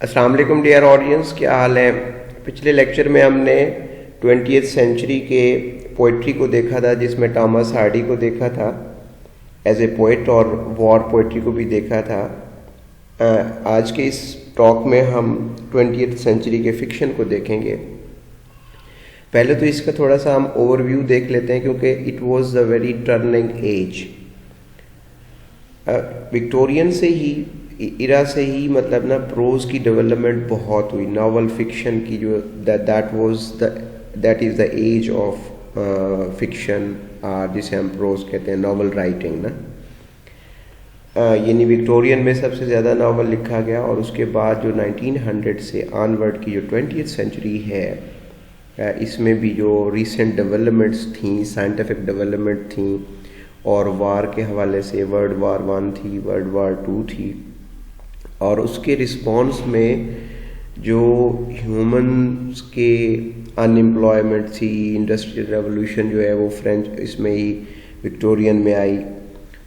अस्सलाम वालेकुम dear audience, क्या हाल है। पिछले लेक्चर में हमने 20th सेंचुरी के पोइट्री को देखा था, जिसमें टॉमस हार्डी को देखा था एज ए पोइट और वॉर पोइट्री को भी देखा था। आज के इस टॉक में हम 20th सेंचुरी के फिक्शन को देखेंगे। पहले तो इसका थोड़ा सा हम ओवरव्यू देख लेते हैं, क्योंकि it was a very turning age. Victorian से ही इरा से ही मतलब ना प्रोज की डेवलपमेंट बहुत हुई। नॉवल फिक्शन की जो that is the age of fiction, जिसे हम प्रोज कहते हैं, नॉवल राइटिंग ना। यानी विक्टोरियन में सबसे ज़्यादा नावल लिखा गया, और उसके बाद जो 1900 से ऑनवर्ड की जो 20th सेंचुरी है, इसमें भी जो रिसेंट डेवलपमेंट्स थी, साइंटिफिक डेवलपमेंट थी, और वार के हवाले से वर्ल्ड वार 1 थी, वर्ल्ड वार 2 थी, और उसके रिस्पॉन्स में जो ह्यूमंस के अनएम्प्लॉयमेंट थी, इंडस्ट्रियल रेवोल्यूशन जो है वो फ्रेंच इसमें ही विक्टोरियन में आई।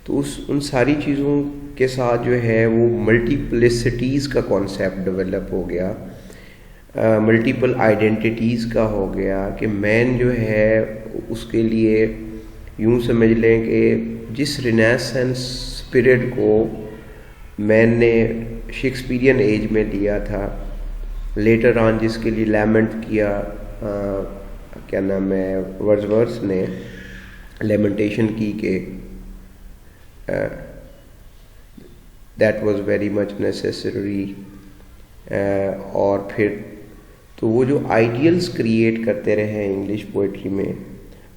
तो उन सारी चीज़ों के साथ जो है वो मल्टीप्लिसिटीज़ का कॉन्सेप्ट डेवलप हो गया, मल्टीपल आइडेंटिटीज़ का हो गया, कि मैन जो है उसके लिए यूँ समझ लें कि जिस रिनेसेंस स्पिरिट को मैन ने शेक्सपियरियन एज में लिया था, लेटर ऑन जिसके लिए लैमेंट किया, क्या नाम है, वर्ड्सवर्थ ने लेमेंटेशन की कि that was very much necessary. और फिर तो वो जो आइडियल्स क्रिएट करते रहे हैं इंग्लिश पोइट्री में,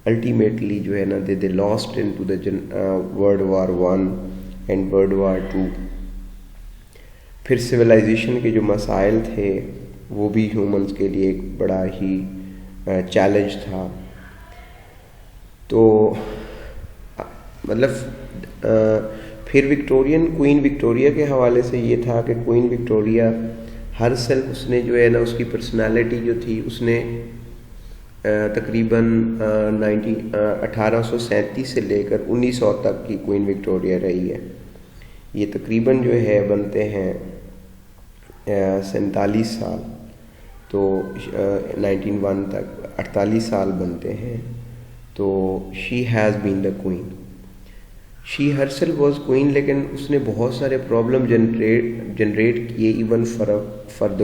अल्टीमेटली जो है ना they lost into the world war 1 and world war 2। फिर सिविलाइजेशन के जो मसाइल थे वो भी ह्यूमंस के लिए एक बड़ा ही चैलेंज था। तो मतलब फिर क्वीन विक्टोरिया के हवाले से ये था कि क्वीन विक्टोरिया हर सेल्फ उसने जो है ना, उसकी पर्सनालिटी जो थी, उसने तकरीबन 1837 से लेकर 1900 तक की क्वीन विक्टोरिया रही है। ये तकरीबन जो है बनते हैं 47 साल, तो 1901 तक 48 साल बनते हैं। तो she has been the queen, she herself was queen, लेकिन उसने बहुत सारे प्रॉब्लम जनरेट किए even for the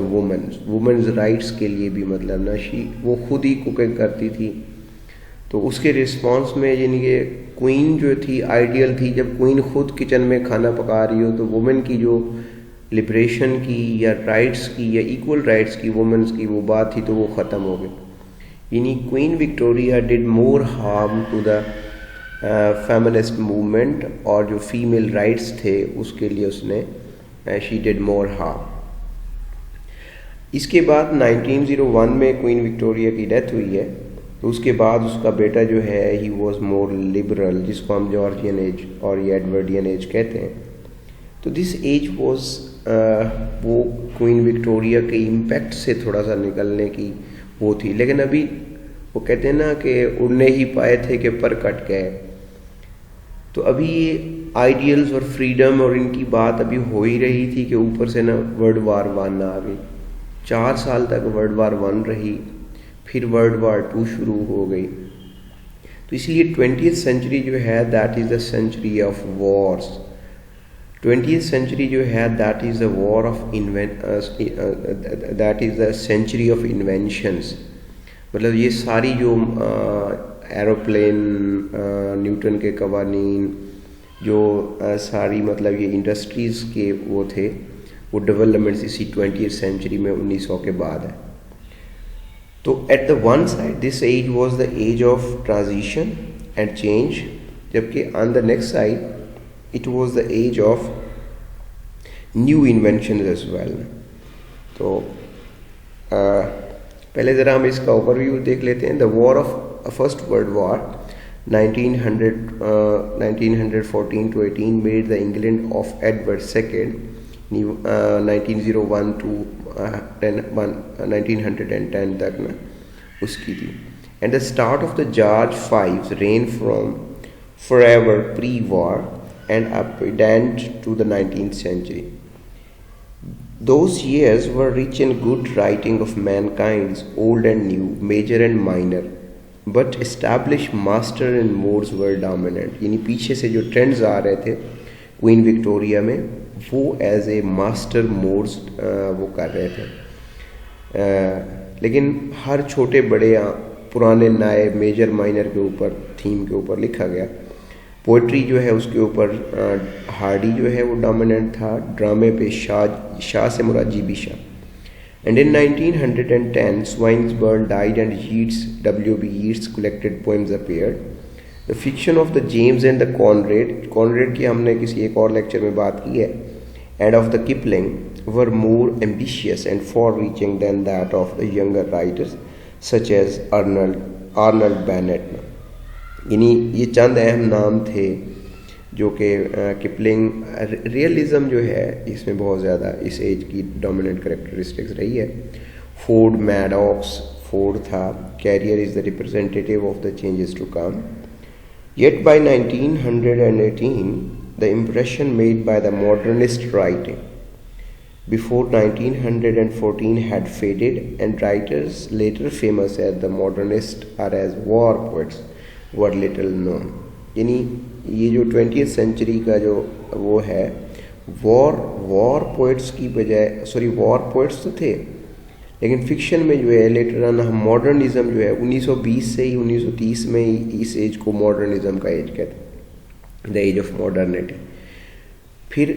women's rights के लिए भी। मतलब ना वो खुद ही कुकिंग करती थी, तो उसके रिस्पॉन्स में यानी कि क्वीन जो थी आइडियल थी। जब क्वीन खुद किचन में खाना पका रही हो, तो वुमेन की जो लिबरेशन की या राइट्स की या इक्वल राइट्स की वुमेन्स की वो बात थी, तो वो ख़त्म हो गई। यानी queen Victoria did more harm to the feminist movement, और जो फीमेल राइट्स थे उसके लिए उसने शी डिड मोर हार्म। इसके बाद 1901 में क्वीन विक्टोरिया की डेथ हुई है। तो उसके बाद उसका बेटा जो है ही वॉज मोर लिबरल, जिसको हम जॉर्जियन एज और ये एडवर्डियन एज कहते हैं। तो दिस एज वॉज वो क्वीन विक्टोरिया के इम्पैक्ट से थोड़ा सा निकलने की वो थी। लेकिन अभी वो कहते हैं ना कि उड़ने ही पाए थे कि पर कट गए। तो अभी ये आइडियल्स और फ्रीडम और इनकी बात अभी हो ही रही थी कि ऊपर से ना वर्ल्ड वार 1 आ गई। 4 साल तक वर्ल्ड वार 1 रही, फिर वर्ल्ड वार 2 शुरू हो गई। तो इसलिए 20th सेंचुरी जो है that is the century of wars. 20th century जो है that is the war of that is the century of inventions. मतलब ये सारी जो एरोप्लेन, न्यूटन के कवानीन, जो सारी मतलब ये इंडस्ट्रीज़ के वो थे, वो डेवलपमेंट्स इसी 20th सेंचुरी में 1900 के बाद है। तो at the one side this age was the age of transition and change, जबकि on the next side it was the age of new invention as well. तो पहले ज़रा हम इसका ओवरव्यू देख लेते हैं। The war of first world war 1914 to 18 made the England of Edward second 1901 to 1910 तक ना उसकी थी। And the start of the George fives rain from forever pre-war and up to the 19th century. Those years were rich in good writing of mankind's old and new, major and minor, but established master and modes were dominant. यानी पीछे से जो trends आ रहे थे queen Victoria में, वो as a master modes वो कर रहे थे। लेकिन हर छोटे बड़े पुराने नए मेजर माइनर के ऊपर, थीम के ऊपर लिखा गया। पोइट्री जो है उसके ऊपर हार्डी जो है वो डोमिनेंट था। ड्रामे पे शाह से मुराद GB Shaw. And in 1910 Swinburne died and Yeats, W.B. Yeats collected poems appeared. The fiction of the James and the Conrad की हमने किसी एक और लेक्चर में बात की है, and of the Kipling were more ambitious and far-reaching than that of the younger writers such as Arnold Bennett। यानी ये चंद अहम नाम थे जो कि किपलिंग, रियलिज्म जो है इसमें बहुत ज़्यादा इस एज की डोमिनेंट करेक्टरिस्टिक्स रही है। फोर्ड मैडॉक्स फोर्ड था। Career is the representative of the changes to come. Yet by 1918 the impression made by the modernist writing before 1914 had faded, and writers later famous as the modernists or as war poets were little known। यानी ये जो 20th century का जो वो है, war poets की बजाय, sorry war poets तो थे, लेकिन फिक्शन में जो है लेटर ऑन हम मॉडर्निज्म जो है 1920 से ही 1930 में ही इस एज को मॉडर्निज्म का एज कहते हैं, द एज ऑफ मॉडर्निटी। फिर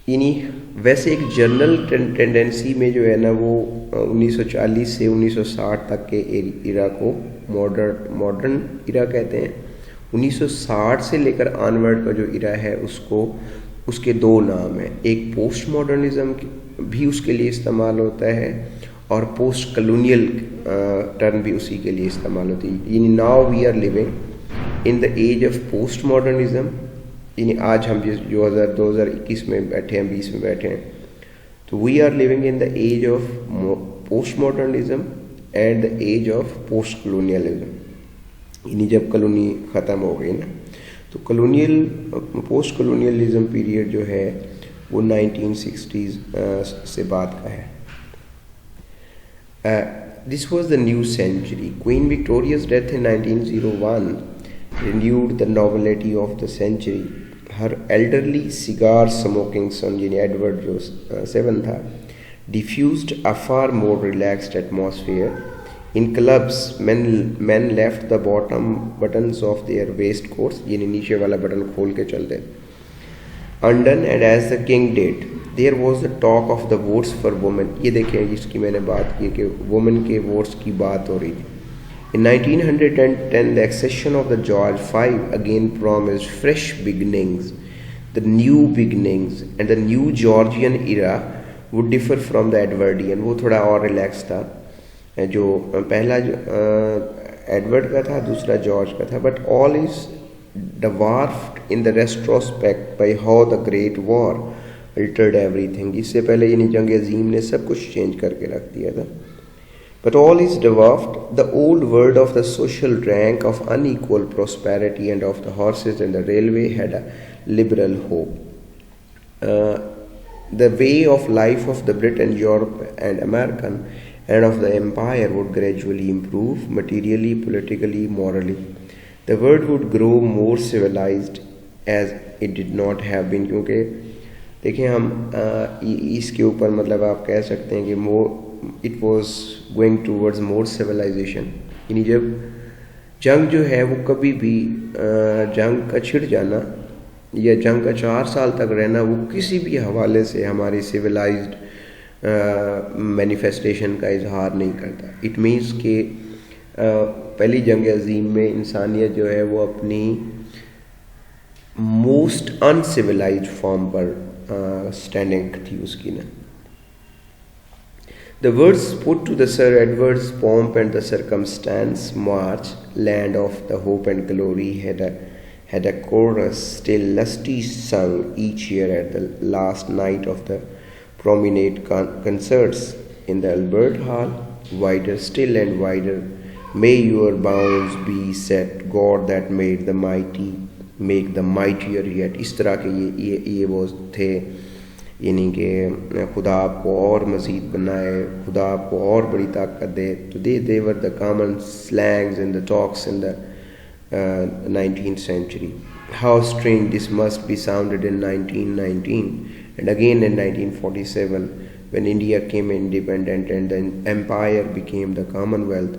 यानी वैसे एक जनरल टेंडेंसी में जो है ना वो 1940 से 1960 तक के इरा को मॉडर्न इरा कहते हैं। 1960 से लेकर ऑनवर्ड का जो इरा है उसको, उसके दो नाम हैं, एक पोस्ट मॉडर्निज्म भी उसके लिए इस्तेमाल होता है और पोस्ट कॉलोनियल टर्म भी उसी के लिए इस्तेमाल होती है। यानी now we are living in the age of post modernism. यानी आज हम जिस 2021 में बैठे हैं, 20 में बैठे हैं, तो we are living in the age of post modernism and the age of post colonialism. यानी जब कॉलोनी ख़त्म हो गई ना, तो पोस्ट कॉलोनियलिज्म पीरियड जो है वो 1960s से बाद का है। This was the new century. Queen Victoria's death in 1901 renewed the novelty of the century। Her elderly cigar smoking son जिन्हें एडवर्ड जो 7 था, diffused a far more relaxed atmosphere। In clubs, men left the bottom buttons of their waistcoats, यानी नीचे वाला button खोल के चलते, undone, and as the king did, there was the talk of the votes for women। ये देखें जिसकी मैंने बात की कि वुमेन के वोट्स की बात हो रही थी। In 1910, the accession of the George V again promised fresh beginnings, the new beginnings, and the new Georgian era would differ from the Edwardian। वो थोड़ा और रिलैक्स था, जो पहला एडवर्ड का था, दूसरा जॉर्ज का था, but all is dwarfed in the retrospect by how the Great War altered everything। इससे पहले यानी जंग अजीम ने सब कुछ चेंज करके रख दिया था। But all is dwarfed, the old world of the social rank of unequal prosperity and of the horses and the railway had a liberal hope। The way of life of the Britain, Europe and American and of the empire would gradually improve materially, politically, morally। The world would grow more civilized as it did not have been। क्योंकि देखें हम इसके ऊपर मतलब आप कह सकते हैं कि it was going towards more civilization। यानी जब जंग जो है वो कभी भी जंग का छिड़ जाना या जंग का 4 साल तक रहना वो किसी भी हवाले से हमारी सिविलाइज्ड मैनिफेस्टेशन का इजहार नहीं करता। इट मीन्स कि पहली जंग अजीम में इंसानियत जो है वो अपनी मोस्ट अनसिविलाइज्ड फॉर्म पर स्टैंडिंग थी उसकी ना। The words put to the Sir Edward's pomp and the circumstance march, land of the hope and glory, had a chorus still lusty sung each year at the last night of the promenade concerts in the Albert Hall। Wider still and wider may your bounds be set, God that made the mighty make the mightier yet। इस तरह के ये वो थे यानी कि खुदा आपको और मज़ीद बनाए, खुदा आपको और बड़ी ताकत दे। तो they were the common slangs and the talks in the 19th century. How strange this must be sounded in 1919 and again in 1947 when India came independent and the empire became the Commonwealth.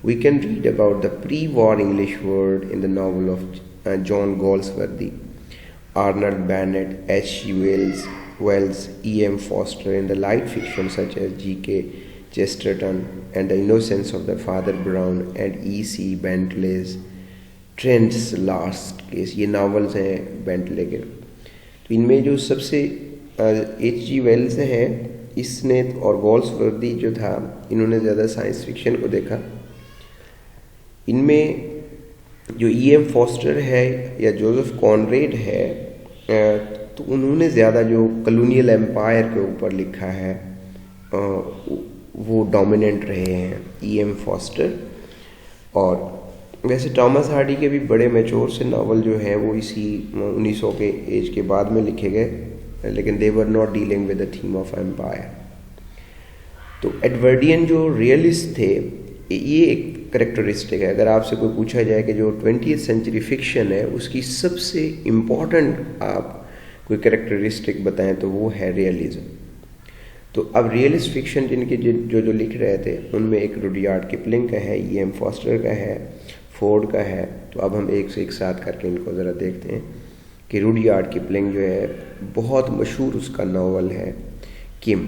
We can read about the pre-war English word in the novel of John Galsworthy, Arnold Bennett, H.G. Wells, E.M. Forster in the light fiction such as G.K. Chesterton and The Innocence of the Father Brown and E.C. Bentley's trends last case, ये novels हैं Bentley के। तो इनमें जो सबसे H.G. Wales हैं, इसने और गॉल्सवर्दी जो था, इन्होंने ज़्यादा साइंस फिक्शन को देखा। इनमें जो E.M. फॉस्टर है या जोसेफ कॉनरेड है, तो उन्होंने ज़्यादा जो कॉलोनियल एम्पायर के ऊपर लिखा है वो डोमिनेंट रहे हैं E.M. फॉस्टर। और वैसे टॉमस हार्डी के भी बड़े मैच्योर से नावल जो है वो इसी 1900 के एज के बाद में लिखे गए, लेकिन they were not dealing with the theme of empire. तो एडवर्डियन जो रियलिस्ट थे, ये एक करेक्टरिस्टिक है। अगर आपसे कोई पूछा जाए कि जो 20th सेंचुरी फिक्शन है उसकी सबसे इम्पॉर्टेंट आप कोई करेक्टरिस्टिक बताएं तो वो है रियलिज्म। तो अब रियलिस्ट फिक्शन जिनके जो लिख रहे थे उनमें एक रुडयार्ड किपलिंग का है, E.M. फॉस्टर का है, फोर्ड का है। तो अब हम एक से एक साथ करके इनको ज़रा देखते हैं कि रुडयार्ड किपलिंग जो है बहुत मशहूर उसका नावल है Kim.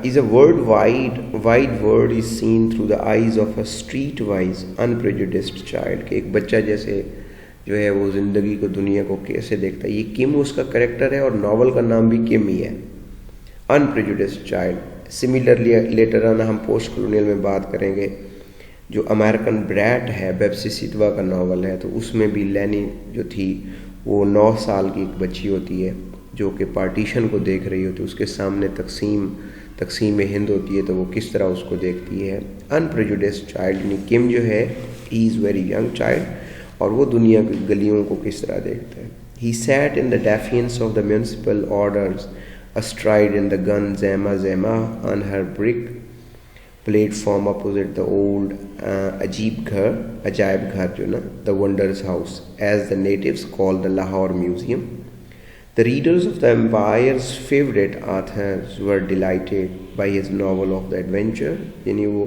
Is a wide world is seen through the eyes of a street wise unprejudiced child, कि एक बच्चा जैसे जो है वो ज़िंदगी को, दुनिया को कैसे देखता है। ये किम उसका करेक्टर है और नावल का नाम भी किम ही है, अनप्रेजुडिस्ड चाइल्ड। सिमिलरली लेटर ऑन हम पोस्ट कॉलोनियल में बात करेंगे, जो अमेरिकन ब्रैट है, बेप्सी सितवा का नावल है, तो उसमें भी लैनी जो थी वो 9 साल की एक बच्ची होती है जो कि पार्टीशन को देख रही होती है, उसके सामने तकसीम हिंद होती है, तो वो किस तरह उसको देखती है। अनप्रेजुडिस्ड चाइल्ड यानी किम जो है, he is very young child और वो दुनिया की गलियों को किस तरह देखता है। He sat in the defiance of the municipal orders astride in the gun Zema on her brick platform opposite the old Ajaib Ghar जो ना, the Wonders House, as the natives call the Lahore Museum. The readers of the empire's favorite authors were delighted by his novel of the adventure, यानी वो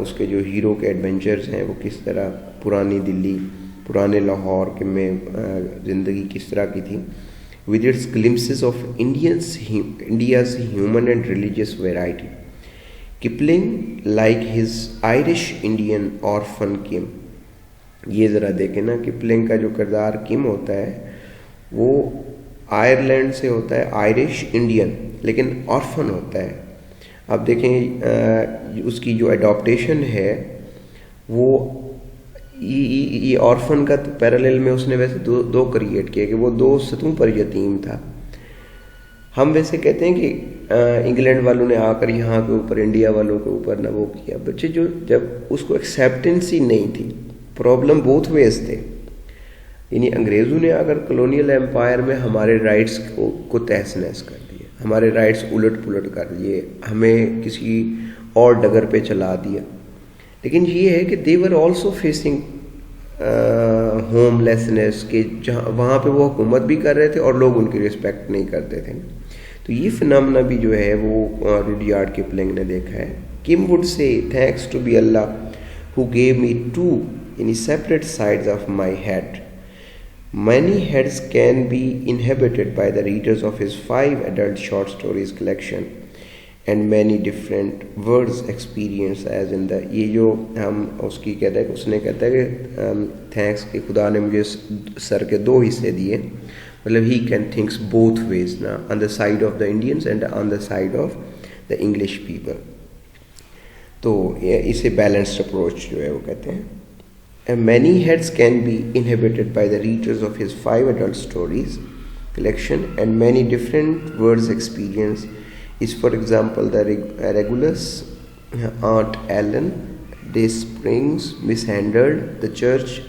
उसके जो hero के adventures हैं वो किस तरह पुरानी दिल्ली, पुराने लाहौर के में ज़िंदगी किस तरह की थी, with its glimpses of India's human and religious variety. Kipling, like his Irish Indian orphan Kim, ये ज़रा देखें ना, किपलिंग का जो किरदार किम होता है वो आयरलैंड से होता है, आयरिश इंडियन, लेकिन ऑर्फन होता है। अब देखें उसकी जो एडॉप्टेशन है वो ये ऑर्फन का पैरेलल में उसने वैसे दो क्रिएट किए कि वो 2 सतहों पर यतीम था। हम वैसे कहते हैं कि इंग्लैंड वालों ने आकर यहाँ के ऊपर, इंडिया वालों के ऊपर ना वो किया। बच्चे जो जब उसको एक्सेप्टेंस ही नहीं थी, प्रॉब्लम बोथ वेज थे। यानी अंग्रेज़ों ने आकर कॉलोनियल एम्पायर में हमारे राइट्स को तहस नहस कर दिए, हमारे राइट्स उलट पुलट कर दिए, हमें किसी और डगर पे चला दिया। लेकिन ये है कि दे वर ऑल्सो फेसिंग होमलेसनेस, के जहाँ वहाँ पे वो हुकूमत भी कर रहे थे और लोग उनकी रिस्पेक्ट नहीं करते थे। तो ये फिनोमेना भी जो है वो रुडयार्ड किपलिंग ने देखा है। Kim would say thanks to be Allah who gave me 2 in separate sides of my head. Many heads can be inhabited by the readers of his 5 adult short stories collection and many different words experience as in the, ये जो हम उसकी कहते हैं, उसने कहता है कि थैंक्स कि खुदा ने मुझे सर के 2 हिस्से दिए, मतलब he can thinks both ways ना, on the side of the Indians and on the side of the English people। तो इसे balanced approach जो है वो कहते हैं। And many heads can be inhabited by the readers of his 5 adult stories collection and many different words experience is, for example, the Regulus, Aunt Ellen, Day Springs, Mishandled, the church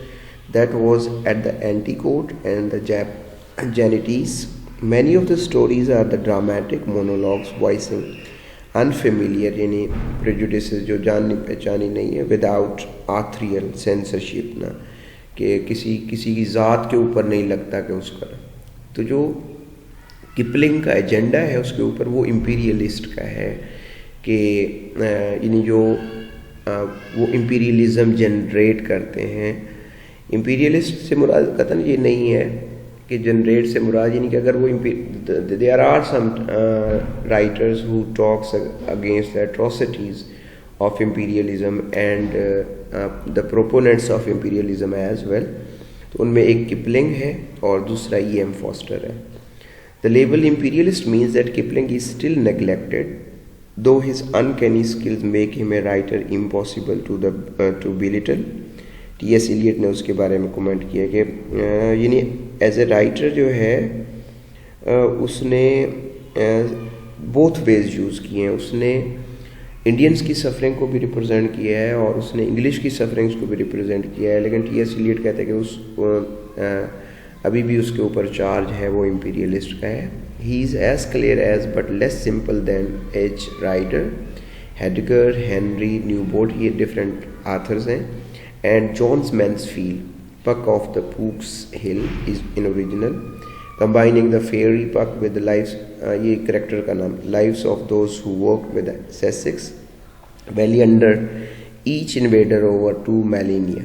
that was at the Anticote, and the Janities, Many of the stories are the dramatic monologues voicing unfamiliar यानी prejudices जो जानी पहचानी नहीं है without authorial censorship ना, कि किसी की ज़ात के ऊपर नहीं लगता कि उसका। तो जो किपलिंग का एजेंडा है उसके ऊपर वो इम्पीरियलिस्ट का है कि यानी जो वो इम्पीरियलिज्म जनरेट करते हैं। इम्पीरियलिस्ट से मुराद कतन ये नहीं है कि जनरेट से मुराद यानी कि अगर वो there are some writers who talks against the atrocities of imperialism and the proponents of imperialism as well. तो उनमें एक किपलिंग है और दूसरा E.M. फॉस्टर है। The label imperialist means that Kipling is still neglected, though his uncanny skills make him a writer impossible to belittle. T.S. Eliot ने उसके बारे में कमेंट किया कि यानी एज ए राइटर जो है उसने बोथ वेज यूज़ किए हैं। उसने इंडियंस की सफरिंग को भी रिप्रेजेंट किया है और उसने इंग्लिश की सफरिंग्स को भी रिप्रेजेंट किया है, लेकिन T.S. Eliot कहते हैं कि उस अभी भी उसके ऊपर चार्ज है वो इम्पीरियलिस्ट का है। He is as clear as but less simple than H. Rider, हेडगर, हेनरी न्यूबोर्ट, ये डिफरेंट आथर्स हैं। And John's Mansfield, Puck of the Pook's Hill is in original, combining the fairy Puck with lives, ये character का नाम, lives of those who work with Sussex valley under each invader over 2 millennia.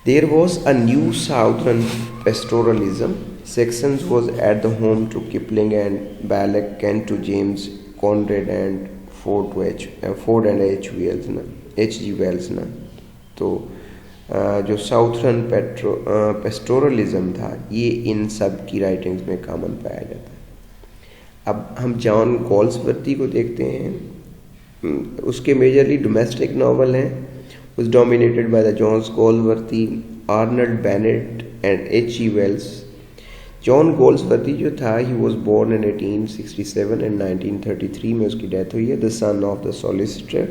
There was a new southern pastoralism. Sections was at the home to Kipling and Balak, Kent to James Conrad and Ford and H.G. Wells ना। तो जो southern pastoralism था ये इन सब की writings में common पाया जाता है। अब हम जॉन गोल्सवर्दी को देखते हैं, उसके मेजरली डोमेस्टिक नावल हैं, was dominated by the John Goldsworthy, Arnold Bennett and H.G. Wells. John Goldsworthy जो था he was born in 1867 and 1933 में उसकी डेथ हुई है। The son of the solicitor,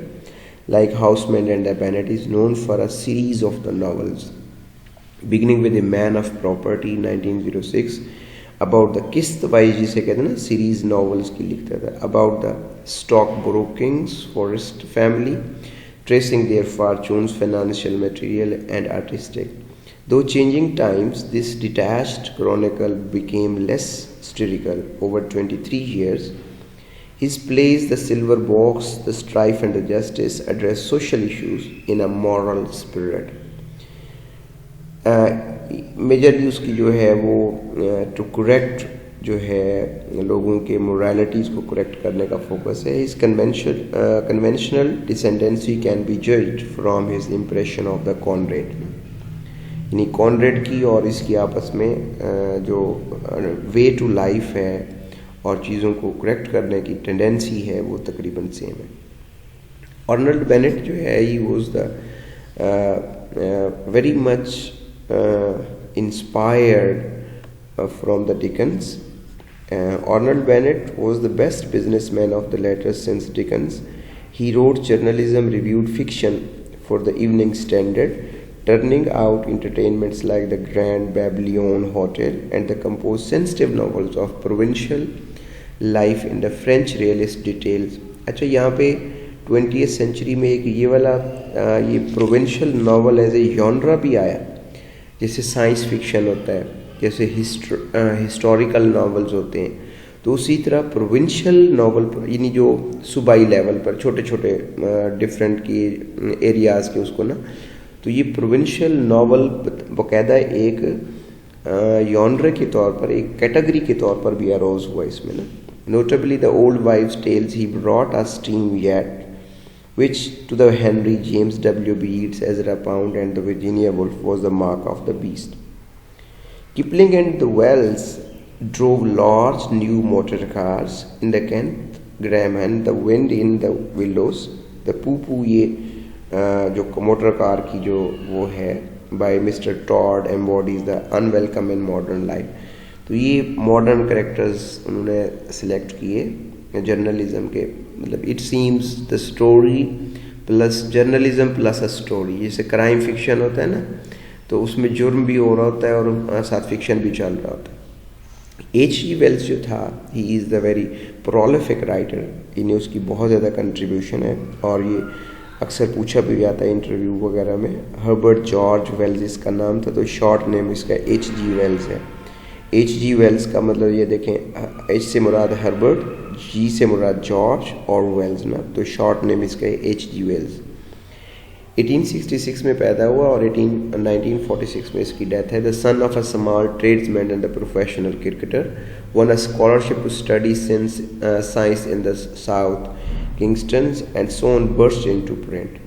like Houseman and the Bennett, is known for a series of the novels, beginning with A Man of Property 1906, about the किस्त wise जिसे कहते हैं ना series novels की लिखता था, about the stock brokings Forrest family, tracing their fortunes, financial, material and artistic. Though changing times, this detached chronicle became less satirical. Over 23 years, his plays The Silver Box, The Strife and the Justice address social issues in a moral spirit. Majorly उसकी जो है वो to correct जो है लोगों के moralities को correct करने का फोकस है। His conventional decency can be judged from his impression of the Conrad, यानी कॉनरेड की और इसकी आपस में जो वे टू लाइफ है और चीज़ों को करेक्ट करने की टेंडेंसी है वो तकरीबन सेम है। आर्नल्ड बेनेट जो है he was the very much inspired from the Dickens. Arnold Bennett was the best businessman of the latter since Dickens. He wrote journalism reviewed fiction for the Evening Standard, turning out entertainments like the Grand Babylon Hotel, and the composed sensitive novels of provincial life in the French realist details. अच्छा, यहाँ पे 20th century में एक ये वाला ये provincial novel as a genre भी आया, जैसे साइंस फिक्शन होता है, जैसे हिस्टोरिकल नावल्स होते हैं, तो उसी तरह प्रोविंशियल नावल यानी जो सूबाई लेवल पर छोटे छोटे डिफरेंट की एरियाज़ के उसको ना, तो ये प्रोविंशियल नावल बाकायदा एक जॉनर के तौर पर, एक कैटेगरी के तौर पर भी अरोज हुआ इसमें ना। Notably the old wives tales he brought a steam yet which to the Henry James W.B. Yeats, Ezra Pound and the Virginia Woolf was the mark of the beast. Kipling and the Wells drove large new motor cars in the Kent Graham and the Wind in the Willows. The Poo-Poo ये जो motor car की जो वो है by Mr. Todd embodies the unwelcome in modern life. तो ये modern characters उन्होंने select किए जर्नलिज्म के, मतलब it seems the story plus journalism plus a story. जैसे क्राइम फिक्शन होता है ना, तो उसमें जुर्म भी हो रहा होता है और साथ फिक्शन भी चल रहा होता है। H.G. वेल्स जो था, he is the very prolific writer, इन्हें उसकी बहुत ज़्यादा कंट्रीब्यूशन है और ये अक्सर पूछा भी जाता है इंटरव्यू वगैरह में। हर्बर्ट जॉर्ज वेल्स इसका नाम था, तो शॉर्ट नेम इसका H.G. वेल्स है। H.G. वेल्स का मतलब ये देखें, H से मुराद हर्बर्ट, G से मुराद जॉर्ज और वेल्स ना, तो शॉर्ट नेम इसका H.G. वेल्स। 1866 में पैदा हुआ और 1946 में इसकी डेथ है। The son of a small tradesman and the professional cricketer, won a scholarship to study science in the South Kingston and soon burst into print.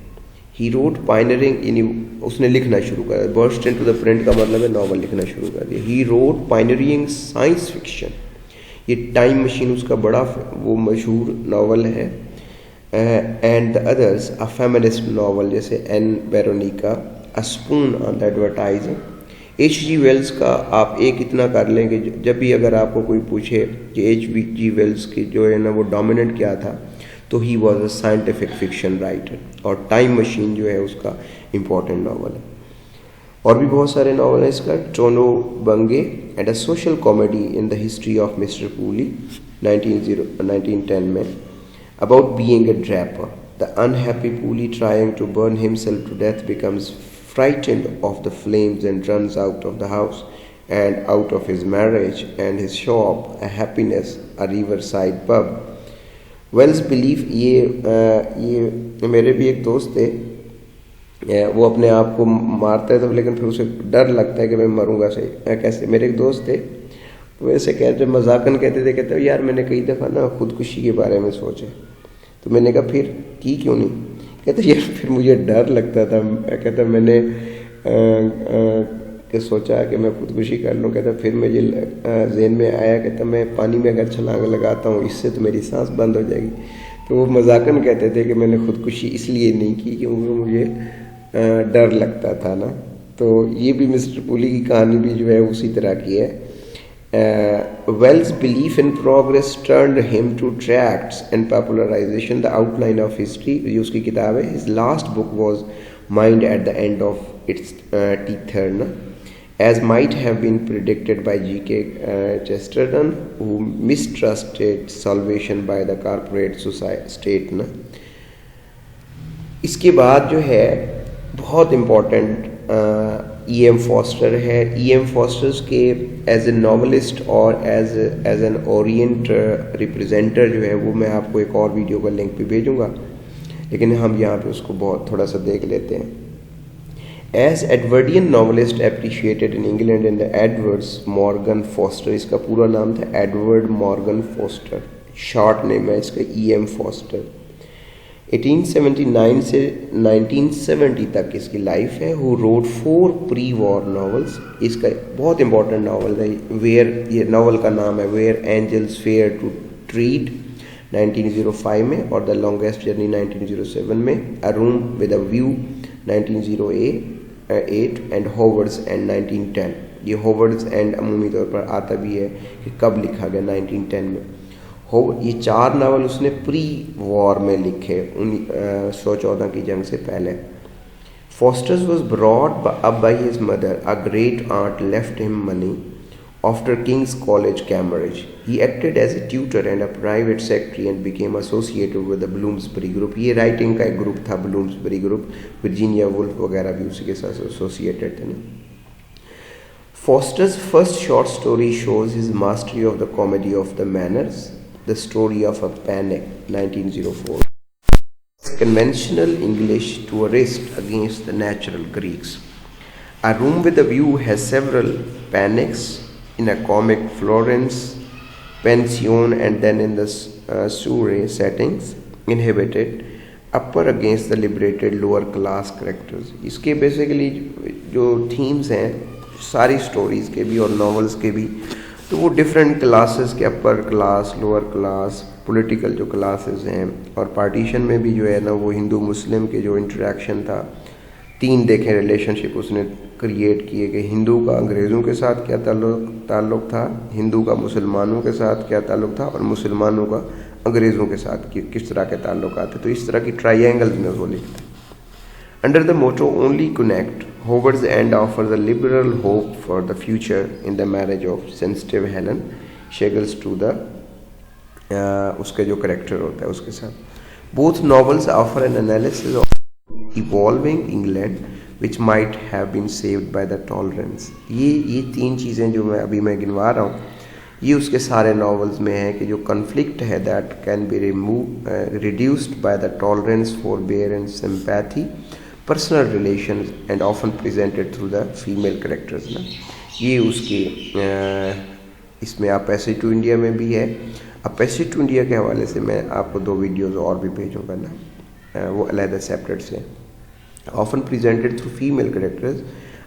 He wrote pioneering, उसने लिखना शुरू कर दिया। बर्स्ट इनटू द प्रिंट का मतलब है novel लिखना शुरू कर दिया। He wrote pioneering science fiction, ये टाइम मशीन उसका बड़ा वो मशहूर नावल है। And the others a feminist novel जैसे Ann Veronica, a spoon on the advertising. H.G. Wells का आप एक इतना कर लें कि जब भी अगर आपको कोई पूछे कि H.G. वेल्स की जो है ना वो डोमिनेंट क्या था, तो he was a scientific fiction writer, और टाइम मशीन जो है उसका इम्पॉर्टेंट नावल है। और भी बहुत सारे नावल हैं इसका। Tono Bungay and a social comedy in the history of mister Polly 1910 में। About being a draper, the unhappy Puli trying to burn himself to death becomes frightened of the flames and runs out of the house and out of his marriage and his shop, a happiness, a riverside pub. Wells believe ये मेरे भी एक दोस्त थे, वो अपने आप को मारता है तो, लेकिन फिर उसे डर लगता है कि मैं मरूंगा सही कैसे। मेरे एक दोस्त थे, वो ऐसे कहते मजाकन कहते यार मैंने कई दफ़ा ना खुदकुशी के बारे में सोचे। तो मैंने कहा फिर की क्यों नहीं? कहते यार फिर मुझे डर लगता था। कहता मैंने कि सोचा कि मैं खुदकुशी कर लूँ। कहता फिर मुझे जहन में आया, कहता मैं पानी में अगर छलांग लगाता हूँ इससे तो मेरी सांस बंद हो जाएगी। तो वो मजाकन कहते थे कि मैंने खुदकुशी इसलिए नहीं की क्योंकि मुझे डर लगता था ना। तो ये भी मिस्टर पूली की कहानी भी जो है उसी तरह की है। Wells' belief in progress turned him to tracts and popularization, the outline of history, ये उसकी किताब है। His last book was Mind at the End of Its Teeth, as might have been predicted by G.K. Chesterton, who mistrusted salvation by the corporate state ना। इसके बाद जो है बहुत इम्पोर्टेंट E.M. फॉस्टर है। E.M. फॉस्टर्स के as a novelist और as an Orient रिप्रेजेंटर जो है वो मैं आपको एक और वीडियो का लिंक भी भेजूंगा, लेकिन हम यहाँ पे उसको बहुत थोड़ा सा देख लेते हैं। As Edwardian novelist appreciated in England in the Edwards Morgan Forster, इसका पूरा नाम था Edward Morgan Forster, short name है इसका E.M. फॉस्टर। 1879 से 1970 तक इसकी लाइफ है। Who wrote 4 pre war novels, इसका बहुत इंपॉर्टेंट नावल है वेयर, ये नावल का नाम है where angels fear to tread 1905 में, और द लॉन्गेस्ट जर्नी 1907 में, a room with a view 1908 and Howards end 1910। ये होवर्ड्स एंड अमूमी तौर पर आता भी है कि कब लिखा गया, 1910 में। ये 4 नावल उसने प्री वॉर में लिखे, 1914 की जंग से पहले। Forster's was brought up by his mother, a great aunt left him money after King's College Cambridge. He acted as a tutor and a private secretary and became associated with the Bloomsbury group. ये writing का एक group था, Bloomsbury group. Virginia Woolf वगैरह भी उसी के साथ associated थे ना। Foster's first short story shows his mastery of the comedy of the manners, the story of a panic, 1904. Conventional English tourist against the natural Greeks. A Room with a View has several panics in a comic Florence pension and then in the Surrey settings, inhabited upper against the liberated lower class characters. इसके basically जो themes हैं सारी stories के भी और novels के भी, तो वो डिफरेंट क्लासेस के, upper class, lower class, political जो क्लासेस हैं, और पार्टीशन में भी जो है ना वो हिंदू मुस्लिम के जो इंटरेक्शन था, 3 देखें रिलेशनशिप उसने क्रिएट किए कि हिंदू का अंग्रेज़ों के साथ क्या ताल्लुक़ था, हिंदू का मुसलमानों के साथ क्या ताल्लुक़ था, और मुसलमानों का अंग्रेज़ों के साथ किस तरह के ताल्लुक़ात थे। तो इस तरह की ट्राइंगल्स में वो लिखता है। Under the motto only connect, Howard's end offers a liberal hope for the future in the marriage of sensitive Helen Scheggles to the उसके जो करेक्टर होता है उसके साथ। Both novels offer an analysis of evolving England which might have been saved by the tolerance। ये तीन चीज़ें जो मैं गिनवा रहा हूँ ये उसके सारे नॉवेल्स में है कि जो कन्फ्लिक्ट है that can be reduced by the tolerance forbearance sympathy personal relations and often presented through the female characters ना। ये उसके इसमें आप पैसेज टू इंडिया में भी है। अब पैसेज टू इंडिया के हवाले से मैं आपको 2 वीडियोस और भी भेजूंगा ना, वो अलग सेपरेट से। Often presented through female characters,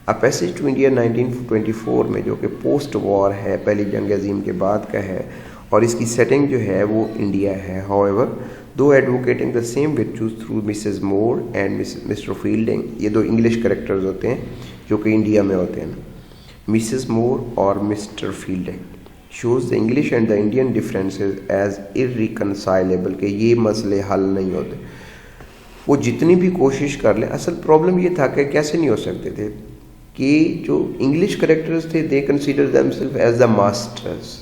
a passage to India 1924 में जो कि पोस्ट वॉर है, पहली जंग अजीम के बाद का है और इसकी सेटिंग जो है वो इंडिया है। हाउएवर दो advocating the same virtues through Mrs more and mister fielding, ये 2 इंग्लिश कैरेक्टर्स होते हैं जो कि इंडिया में होते हैं ना, मिसेस मोर और mister Fielding shows the English and the Indian differences as irreconcilable, के ये मसले हल नहीं होते। वो जितनी भी कोशिश कर लें, असल प्रॉब्लम ये था कि कैसे नहीं हो सकते थे कि जो इंग्लिश करेक्टर्स थे they consider themselves as the masters,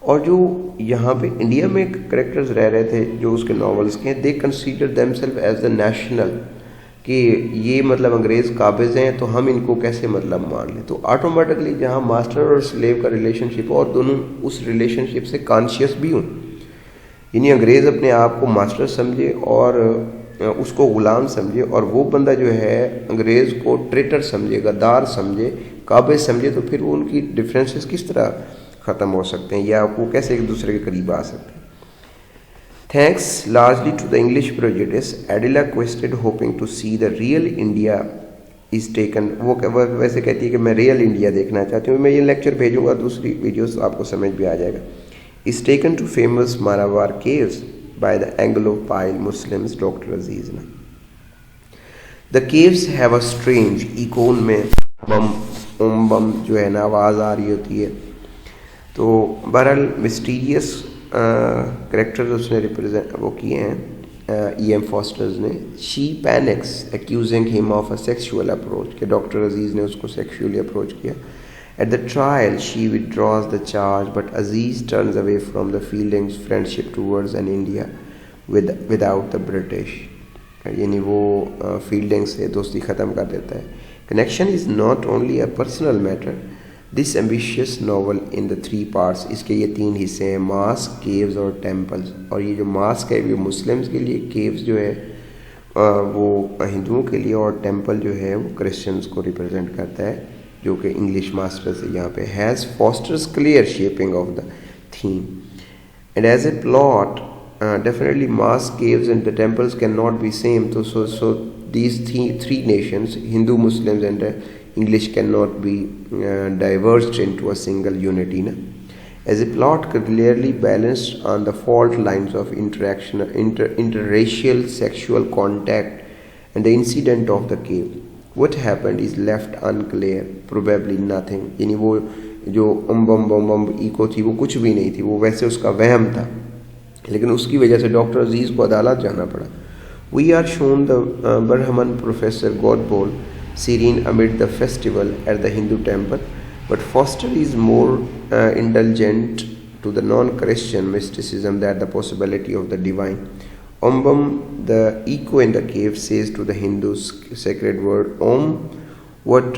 और जो यहाँ पे इंडिया में करेक्टर्स रह रहे थे जो उसके नॉवेल्स के, they consider themselves as the national, कि ये मतलब अंग्रेज़ काबिज हैं तो हम इनको कैसे मतलब मान लें। तो ऑटोमेटिकली जहाँ मास्टर और स्लेव का रिलेशनशिप हो और दोनों उस रिलेशनशिप से कॉन्शियस भी हों, यानी अंग्रेज़ अपने आप को मास्टर समझे और उसको ग़ुलाम समझे और वो बंदा जो है अंग्रेज़ को ट्रेटर समझे, गद्दार समझे, काबिज समझे, तो फिर वो उनकी डिफरेंसेस किस तरह ख़त्म हो सकते हैं या वो कैसे एक दूसरे के करीब आ सकते हैं। Thanks largely to the English prejudice, Adela Quested hoping to see the real India is taken, वो वैसे कहती है कि मैं रियल इंडिया देखना चाहती हूँ। मैं ये लेक्चर भेजूँगा, दूसरी वीडियोस आपको समझ भी आ जाएगा। Is taken to famous Marabar caves by the Anglophile Muslims doctor Aziz ने। The caves have a strange इकोन में बम बम जो है ना आवाज़ आ रही होती है। तो बहरहाल मिस्टीरियस करेक्टर्स उसने रिप्रेजेंट वो किए हैं E.M. फॉस्टर्स ने। She panics accusing him of a sexual approach, के डॉक्टर अजीज़ ने उसको सेक्सुअली अप्रोच किया। At the trial she withdraws the charge but Aziz turns away from the feelings friendship towards an India without the British, यानी वो Fielding से दोस्ती ख़त्म कर देता है। Connection is not only a personal matter, this ambitious novel in the 3 parts, इसके ये 3 हिस्से हैं, मास्क, केव्स और टेम्पल्स। और ये जो मास्क है वो मुस्लिम्स के लिए, केव्स जो है वो हिंदुओं के लिए, और टेम्पल जो है वो क्रिश्चियंस को रिप्रेजेंट करता है, जो कि इंग्लिश मास्टर्स है यहाँ पे। Has Forster's clear shaping of the theme and as a plot definitely mask, caves and the temples can not be same. तो so these 3 nations, Hindu, Muslims and English, cannot be diverged into a single unity. Na? As a plot clearly balanced on the fault lines of interaction, interracial sexual contact and the incident of the cave. What happened is left unclear, probably nothing. यानी वो जो बम eco थी वो कुछ भी नहीं थी, वो वैसे उसका वहम था, लेकिन उसकी वजह से डॉक्टर अजीज़ को अदालत जाना पड़ा। We are shown the Brahman professor Godbol serene amid the festival at the Hindu temple, but Foster is more indulgent to the non-Christian mysticism than the possibility of the divine. Ombam, the echo in the cave, says to the Hindus sacred word Om, what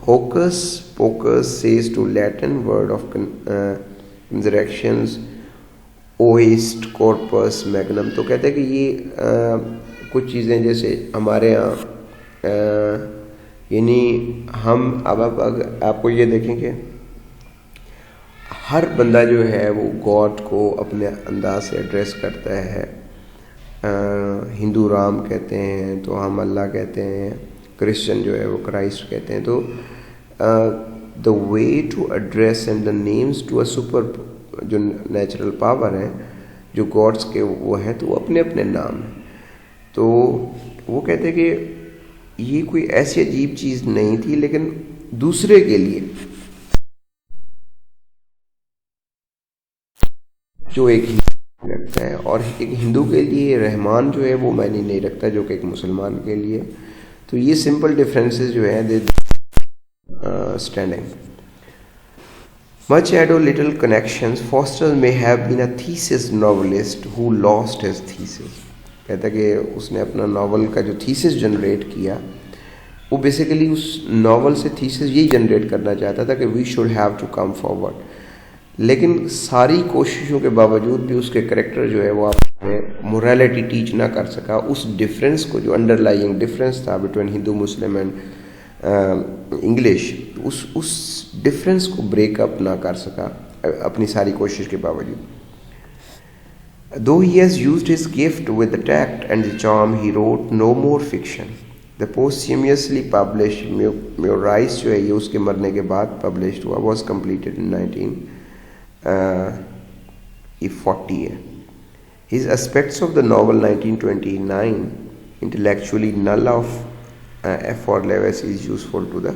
Hocus Pocus says to Latin word of conjunctions Oest Corpus Magnum। तो कहते हैं कि ये कुछ चीज़ें जैसे हमारे यहाँ यानी हम अब आपको ये देखेंगे हर बंदा जो है वो गॉड को अपने अंदाज से एड्रेस करता है। हिंदू राम कहते हैं तो हम अल्लाह कहते हैं, क्रिश्चियन जो है वो क्राइस्ट कहते हैं। तो the way to address and the names to a super जो नेचुरल पावर है जो गॉड्स के वो हैं, तो वो अपने अपने नाम हैं। तो वो कहते हैं कि ये कोई ऐसी अजीब चीज़ नहीं थी, लेकिन दूसरे के लिए जो एक हिंदू रखता है और एक हिंदू के लिए रहमान जो है वो मायने नहीं रखता जो कि एक मुसलमान के लिए। तो ये सिंपल डिफरेंसेस जो है दे standing. Much ado, little connections. Foster may have been a thesis novelist who lost his thesis. कहता है कि उसने अपना नावल का जो थीसिस जनरेट किया वो बेसिकली उस नावल से थीसिस यही जनरेट करना चाहता था कि we should have to come forward, लेकिन सारी कोशिशों के बावजूद भी उसके करेक्टर जो है वो आप मोरालिटी टीच ना कर सका. उस डिफरेंस को, जो अंडरलाइंग डिफरेंस था between Hindu Muslim and English, उस डिफरेंस को ब्रेकअप ना कर सका अपनी सारी कोशिश के बावजूद. Though he has used his gift with the tact and the charm, he wrote no more fiction. The posthumously published Murais जो है ये उसके मरने के बाद published हुआ, was completed in 1940 है. His aspects of the novel 1929 intellectually null of F.R. Lewis is useful to the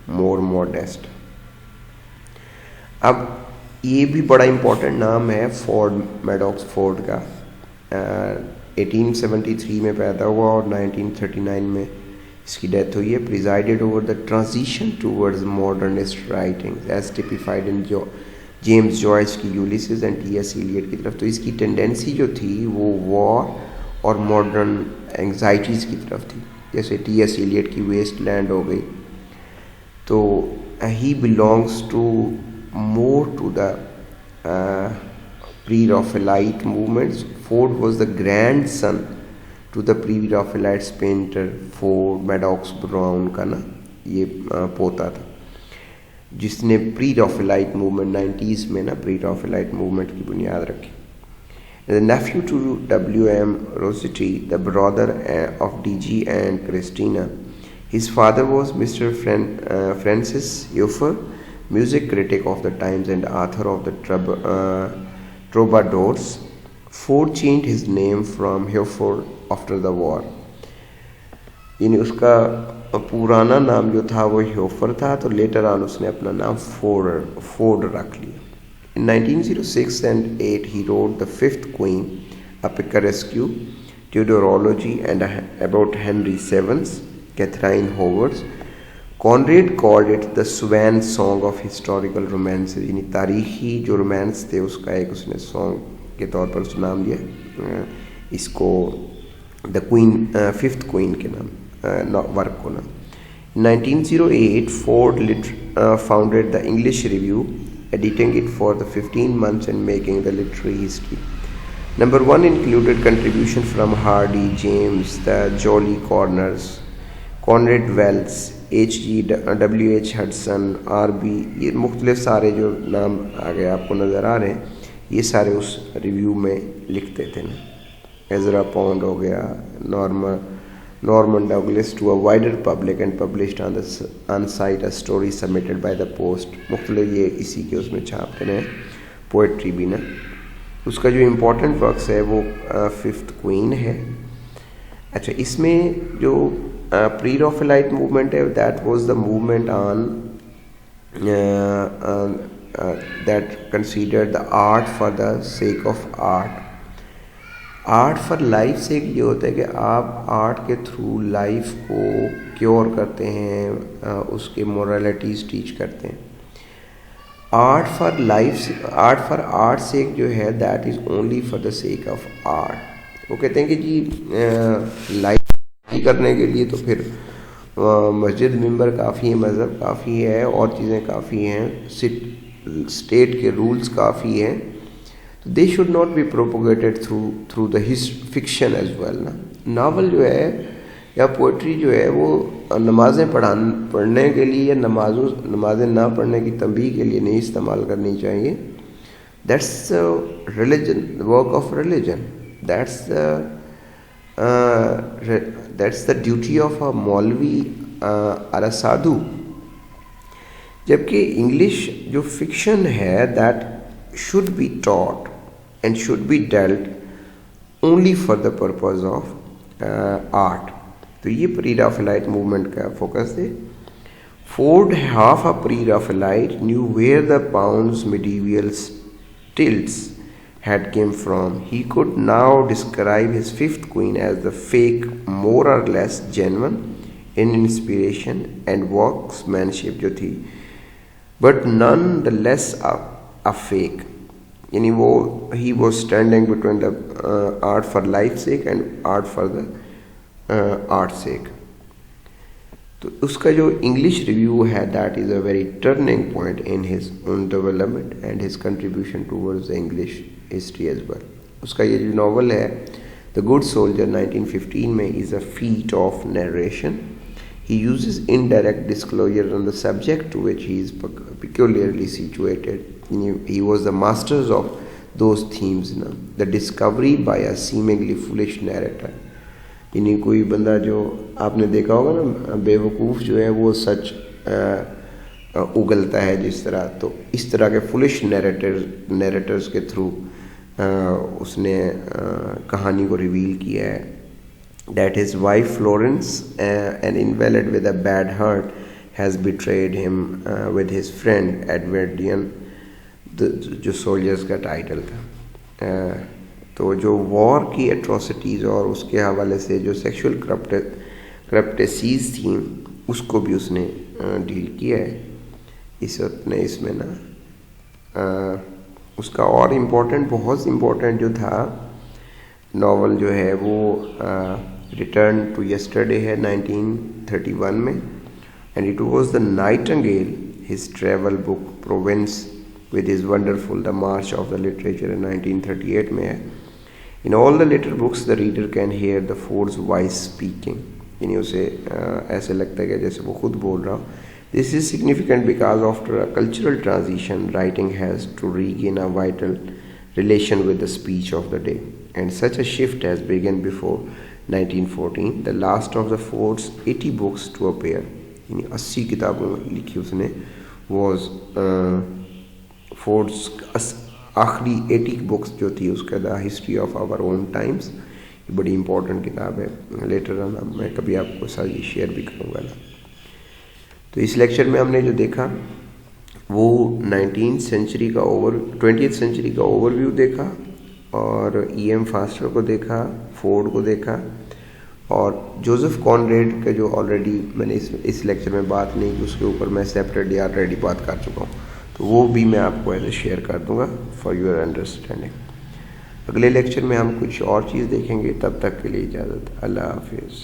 more modest. अब ये भी बड़ा इम्पोर्टेंट नाम है फोर्ड, मैडॉक्स फोर्ड का. 1873 में पैदा हुआ और 1939 में इसकी डेथ हुई है. Presided over the transition towards modernist writings as typified in James Joyce की यूलिसिस एंड टी.एस. इलियट की तरफ. तो इसकी टेंडेंसी जो थी वो वॉर और मॉडर्न एंग्जाइटीज़ की तरफ थी. जैसे टी.एस. इलियट की वेस्टलैंड हो गई. तो he belongs to more to the pre-Raphaelite movements. Ford was the grandson to the pre-Raphaelite painter Ford. Maddox Brown का ना ये पोता था जिसने pre-Raphaelite movement 90s में ना pre-Raphaelite movement की बुनियाद रखी. The nephew to W.M. Rossetti, the brother of D.G. and Christina. His father was Mr. Francis Euffer, music critic of the Times and author of the Troubadours. Ford changed his name from Hereford after the war. यानी उसका पुराना नाम जो था वो ह्योफर था, तो later on उसने अपना नाम फोर्ड रख लिया. In 1906 and 8 he wrote The Fifth Queen, a picaresque Tudorology and about Henry VII, Catherine Howard. Conrad called it the swan song of historical romances. यानी तारीखी जो रोमांस थे उसका एक उसने सॉन्ग के तौर पर उसने नाम दिया इसको, द क्वीन, फिफ्थ क्वीन के नाम वर्क को नाम. 1908 Ford founded the English Review, editing it for the 15 months and making the literary history. Number 1 included contribution from Hardy, James, the Jolly Corners, Conrad Wells, W.H. Hudson, R.B. ये मुख्तलिफ सारे जो नाम आगे आपको नज़र आ रहे हैं ये सारे उस रिव्यू में लिखते थे ना. एजरा पॉन्ड हो गया, Norman Douglas to a wider public and published on sight a story submitted by the post. मुख्तलिफ ये इसी के उसमें छापते रहे. पोइट्री भी ना. उसका जो इम्पोर्टेंट वर्क्स है वो फिफ्थ क्वीन है. अच्छा, इसमें जो pre-Raphaelite movement है, that was the movement on that considered the art for the sake of art. Art for life से ये होता है कि आप आर्ट के थ्रू लाइफ को क्योर करते हैं, उसके मोरालिटीज़ टीच करते हैं. Art for life, art for art sake जो है that is only for the sake of art. वो कहते हैं कि जी लाइफ करने के लिए तो फिर मस्जिद मिंबर काफ़ी है, मज़हब काफ़ी है, और चीज़ें काफ़ी हैं, स्टेट के रूल्स काफ़ी हैं. तो they should not be propagated through the fiction as well ना. नावल जो है या पोइट्री जो है वो नमाज़ें पढ़ने के लिए या नमाज़ें ना पढ़ने की तंबीह के लिए नहीं इस्तेमाल करनी चाहिए. That's religion, work of religion. That's the duty of a मौलवी और साधु. जबकि इंग्लिश जो फिक्शन है that should be taught and should be dealt only for the purpose of art. तो ये प्री-राफेलाइट मूवमेंट का फोकस है. Ford, half a pre-Raphaelite, knew where the Pound's medieval stilts had came from. He could now describe his fifth queen as the fake, more or less genuine, in inspiration and workmanship जो थी, but none the less a fake, यानी वो he was standing between the art for life sake and art for the art sake. तो उसका जो English review है, that is a very turning point in his own development and his contribution towards the English history as well. उसका ये जो novel है the good soldier 1915 में is a feet of narration. He uses indirect disclosure on the subject to which he is peculiarly situated. He was the masters of those themes, the discovery by a seemingly foolish narrator. यानी कोई बंदा जो आपने देखा होगा ना, बेवकूफ़ जो है वो सच उगलता है जिस तरह, तो इस तरह के फुलिश नरेटर्स के थ्रू उसने कहानी को रिवील किया है। That his wife Florence, an invalid with a bad heart, has betrayed him with his friend Edwardian, जो सोल्जर्स का टाइटल था। तो जो वॉर की एट्रोसिटीज़ और उसके हवाले से जो सेक्सुअल करप्टेसीज थी उसको भी उसने डील किया है इसमें ना। उसका और इम्पोर्टेंट, बहुत इम्पोर्टेंट जो था नावल जो है वो रिटर्न टू यस्टरडे है 1931 में, and it was the Nightingale his travel book province with his wonderful the March of the literature 1938 में है। In all the litre books the reader can here the force voice speaking, यानी उसे ऐसे लगता है कि जैसे वो खुद बोल रहा हो। This is significant because after a cultural transition writing has to regain a vital relation with the speech of the day, and such a shift has begun before 1914. The last of the Ford's 80 books to appear, यानी 80 किताबें लिखी उसने, was Ford's आखिरी 80 books जो थी उसका the history of our own times. ये बड़ी इंपॉर्टेंट किताब है, लेटर मैं कभी आपको साथ ये शेयर भी करूँगा ना। तो इस लेक्चर में हमने जो देखा वो 20th सेंचुरी का ओवरव्यू देखा, और E.M. फास्टर को देखा, फोर्ड को देखा, और जोसेफ कॉनरेड का जो ऑलरेडी मैंने इस लेक्चर में बात नहीं की, उसके ऊपर मैं सेपरेटली ऑलरेडी बात कर चुका हूँ, तो वो भी मैं आपको ऐसे शेयर कर दूंगा फॉर योर अंडरस्टैंडिंग। अगले लेक्चर में हम कुछ और चीज़ देखेंगे, तब तक के लिए इजाज़त, अल्लाह हाफिज़।